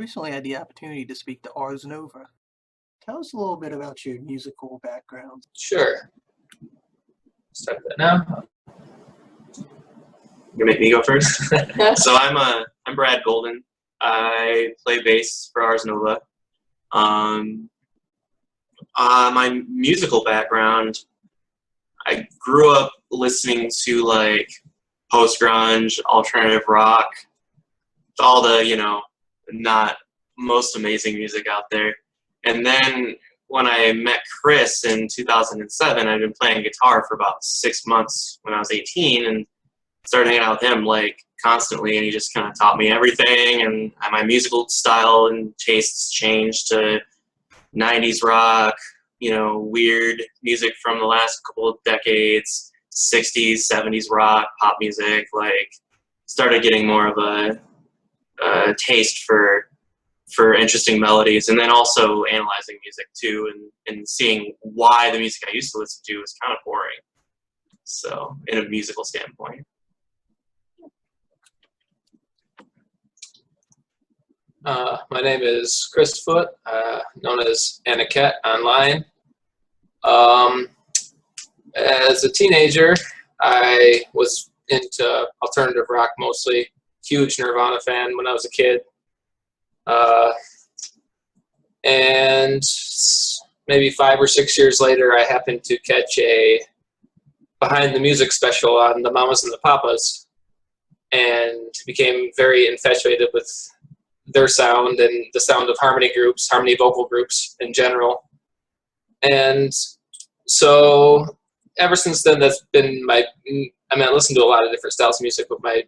recently had the opportunity to speak to Ars Nova. Tell us a little bit about your musical background. Sure. Start that now. You make me go first. So I'm Brad Golden. I play bass for Ars Nova. My musical background, I grew up listening to like post-grunge, alternative rock, all the, not most amazing music out there. And then when I met Chris in 2007, I'd been playing guitar for about 6 months when I was 18 and started hanging out with him like constantly, and he just kind of taught me everything, and my musical style and tastes changed to 90s rock, weird music from the last couple of decades, 60s, 70s rock, pop music, like started getting more of a taste for interesting melodies, and then also analyzing music too, and seeing why the music I used to listen to was kind of boring. So in a musical standpoint. My name is Chris Foote, known as Anaket online. As a teenager, I was into alternative rock mostly. Huge Nirvana fan when I was a kid. And maybe 5 or 6 years later, I happened to catch a Behind the Music special on the Mamas and the Papas, and became very infatuated with their sound and the sound of harmony vocal groups in general. And so ever since then, that's been I listen to a lot of different styles of music, but my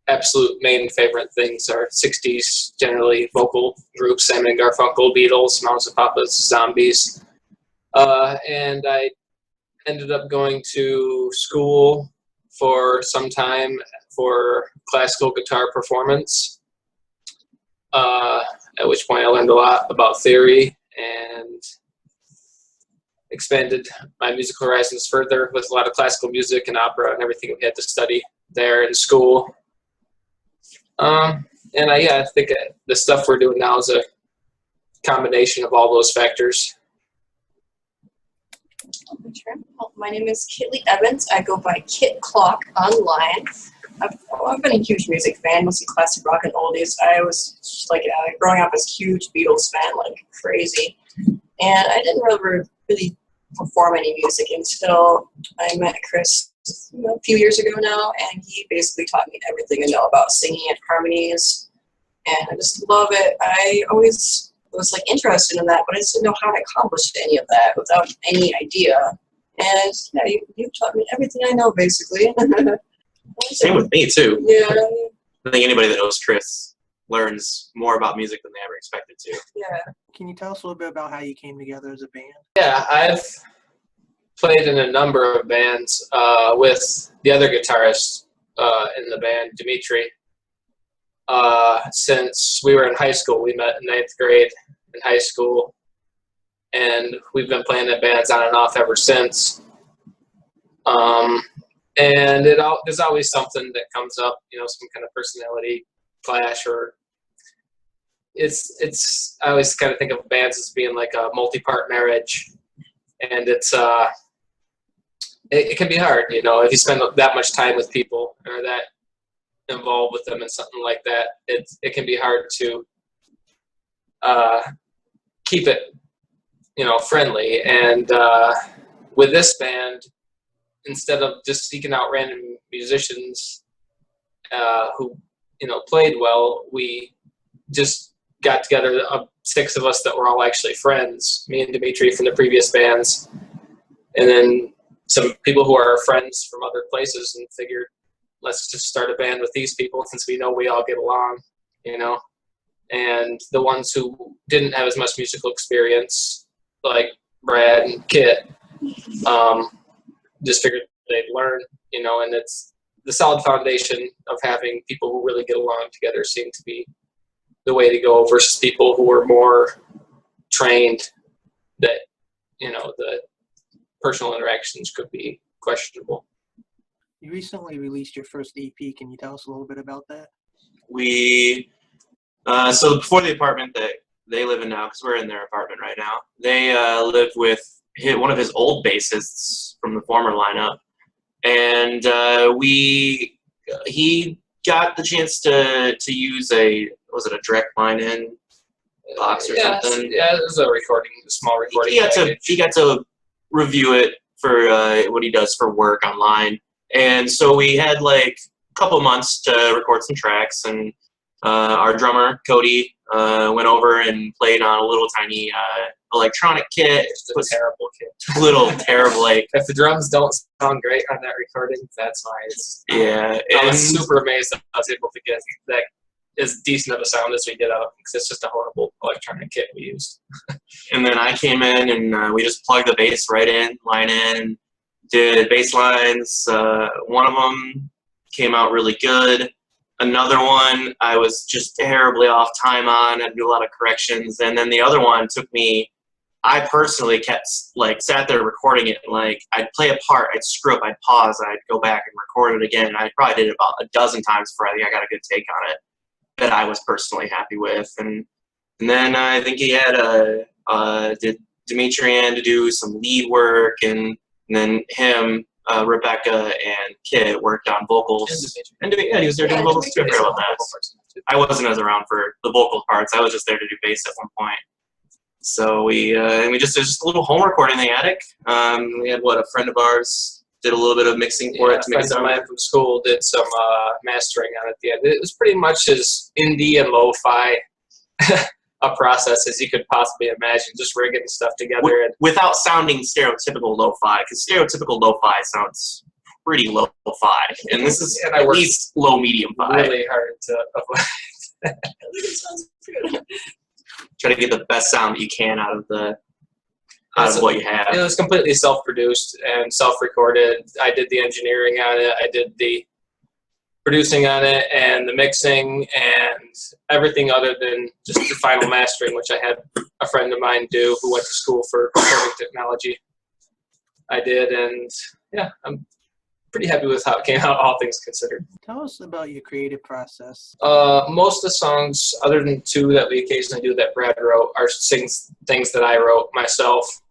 absolute main favorite things are 60s, generally vocal groups, Simon and Garfunkel, Beatles, Mamas and Papas, Zombies. And I ended up going to school for some time for classical guitar performance, at which point I learned a lot about theory and expanded my musical horizons further with a lot of classical music and opera and everything we had to study there in school. And I think the stuff we're doing now is a combination of all those factors. Sure. Well, my name is Kitley Evans. I go by Kit Clock online. I've been a huge music fan, mostly classic rock and oldies. I was just growing up as a huge Beatles fan, like crazy. And I didn't really perform any music until I met Chris a few years ago now, and he basically taught me everything I know about singing and harmonies, and I just love it. I always was interested in that, but I just didn't know how to accomplish any of that without any idea. And yeah, you taught me everything I know, basically. Same with me too. Yeah. I think anybody that knows Chris learns more about music than they ever expected to. Yeah. Can you tell us a little bit about how you came together as a band? Yeah, I've played in a number of bands with the other guitarist in the band, Dimitri. Since we were in high school, we met in 9th grade in high school, and we've been playing in bands on and off ever since. And there's always something that comes up, some kind of personality clash, or I always kind of think of bands as being like a multi-part marriage, and it can be hard, if you spend that much time with people or that involved with them in something like that, it can be hard to keep it, friendly. And with this band, instead of just seeking out random musicians who, played well, we just got together, 6 of us that were all actually friends, me and Dimitri from the previous bands, and then some people who are friends from other places, and figured, let's just start a band with these people since we know we all get along, And the ones who didn't have as much musical experience, like Brad and Kit, just figured they'd learn, and it's the solid foundation of having people who really get along together seemed to be the way to go versus people who were more trained that, the personal interactions could be questionable. You recently released your first EP. Can you tell us a little bit about that? We So before the apartment that they live in now, because we're in their apartment right now, they lived with one of his old bassists from the former lineup, and he got the chance to use was it a direct line in box or something? Yeah, it was a small recording. He got to review it for what he does for work online, and so we had like a couple months to record some tracks, and our drummer Cody went over and played on a little tiny electronic kit. It's a terrible kit. Little terrible, like if the drums don't sound great on that recording, that's why. I was super amazed that I was able to get that as decent of a sound as we did out, because it's just a horrible electronic kit we used. And then I came in and we just plugged the bass line in, did bass lines. One of them came out really good. Another one I was just terribly off time on. I'd do a lot of corrections. And then the other one took me, I personally sat there recording it, and like I'd play a part, I'd screw up, I'd pause, I'd go back and record it again. And I probably did it about a dozen times before I think I got a good take on it that I was personally happy with. And then I think he had did Dimitri in to do some lead work, and then him, Rebecca, and Kit worked on vocals. And he was there doing vocals too. I forgot about that. I wasn't as around for the vocal parts. I was just there to do bass at one point. So we just did just a little home recording in the attic. We had a friend of ours did a little bit of mixing for it to make it sound. Friends of mine from school did some mastering on it at the end. It was pretty much as indie and lo-fi a process as you could possibly imagine, just rigging stuff together. Without sounding stereotypical lo-fi, because stereotypical lo-fi sounds pretty lo-fi, and this is at least low-medium-fi. Really hard to avoid. It sounds good. Try to get the best sound that you can out of what you have. It was completely self-produced and self-recorded. I did the engineering on it. I did the producing on it and the mixing and everything other than just the final mastering, which I had a friend of mine do who went to school for recording technology. I did, and yeah, I'm pretty happy with how it came out, all things considered. Tell us about your creative process. Most of the songs, other than two that we occasionally do that Brad wrote, are things that I wrote myself,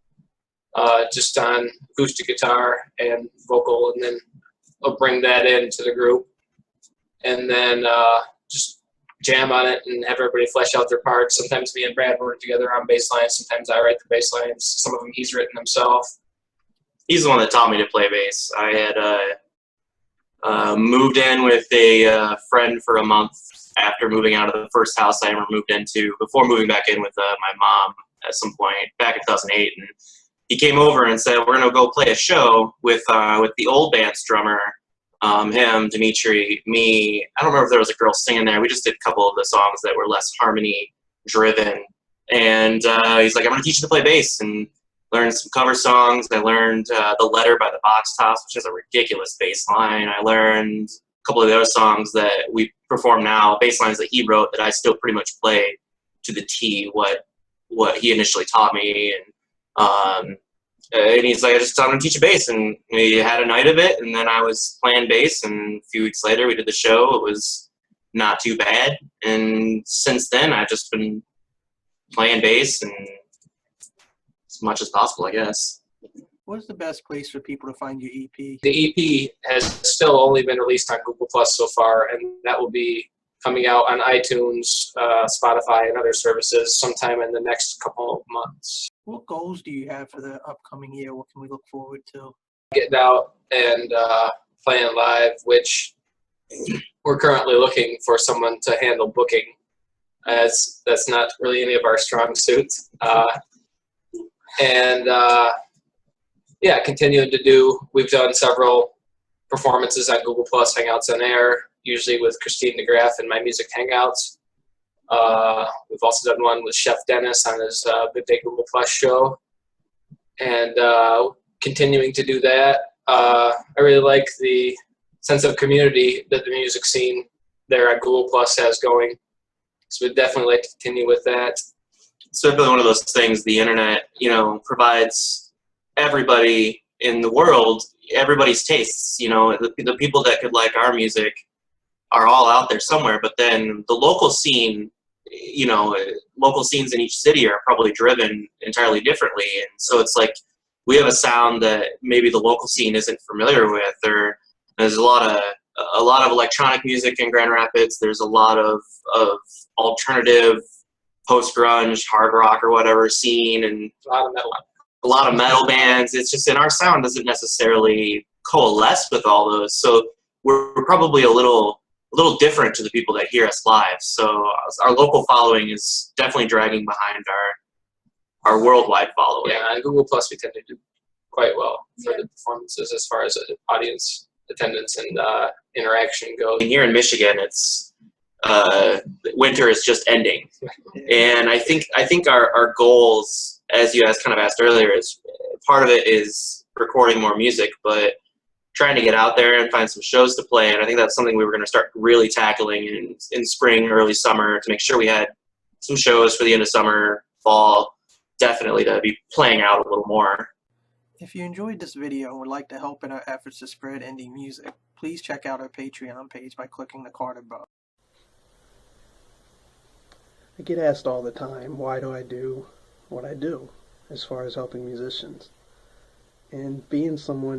just on acoustic guitar and vocal, and then I'll bring that into the group, and then just jam on it and have everybody flesh out their parts. Sometimes me and Brad work together on bass lines. Sometimes I write the bass lines. Some of them he's written himself. He's the one that taught me to play bass. I had moved in with a friend for a month after moving out of the first house I ever moved into, before moving back in with my mom at some point back in 2008. And he came over and said, we're going to go play a show with the old band's drummer, him, Dimitri, me. I don't remember if there was a girl singing there. We just did a couple of the songs that were less harmony driven. And he's like, I'm going to teach you to play bass. And learned some cover songs. I learned The Letter by the Box Tops, which is a ridiculous bass line. I learned a couple of the other songs that we perform now, bass lines that he wrote that I still pretty much play to the T, what he initially taught me. And he's like, I'm going to teach you bass. And we had a night of it, and then I was playing bass, and a few weeks later we did the show. It was not too bad. And since then, I've just been playing bass and as much as possible, I guess. What's the best place for people to find your EP? The EP has still only been released on Google Plus so far, and that will be coming out on iTunes, Spotify, and other services sometime in the next couple of months. What goals do you have for the upcoming year? What can we look forward to? Getting out and playing live, which we're currently looking for someone to handle booking, as that's not really any of our strong suits. Continuing to do, we've done several performances on Google Plus Hangouts on Air, usually with Christine DeGraff and My Music Hangouts. We've also done one with Chef Dennis on his Good Day Google Plus show, and continuing to do that. I really like the sense of community that the music scene there at Google Plus has going, so we'd definitely like to continue with that. It's definitely one of those things. The internet, provides everybody in the world, everybody's tastes. The people that could like our music are all out there somewhere. But then the local scene local scenes in each city are probably driven entirely differently, and so it's like we have a sound that maybe the local scene isn't familiar with. Or there's a lot of electronic music in Grand Rapids. There's a lot of alternative, post-grunge, hard rock or whatever scene, and a lot of metal bands. It's just, and our sound doesn't necessarily coalesce with all those, so we're probably a little different to the people that hear us live. So our local following is definitely dragging behind our worldwide following. Yeah, on Google Plus we tend to do quite well for the performances as far as audience attendance and interaction goes. And here in Michigan, it's winter is just ending, and I think our goals, as you guys kind of asked earlier, is part of it is recording more music, but trying to get out there and find some shows to play. And I think that's something we were going to start really tackling in spring, early summer, to make sure we had some shows for the end of summer, fall, definitely to be playing out a little more. If you enjoyed this video and would like to help in our efforts to spread indie music, please check out our Patreon page by clicking the card above. I get asked all the time, why do I do what I do as far as helping musicians? And being someone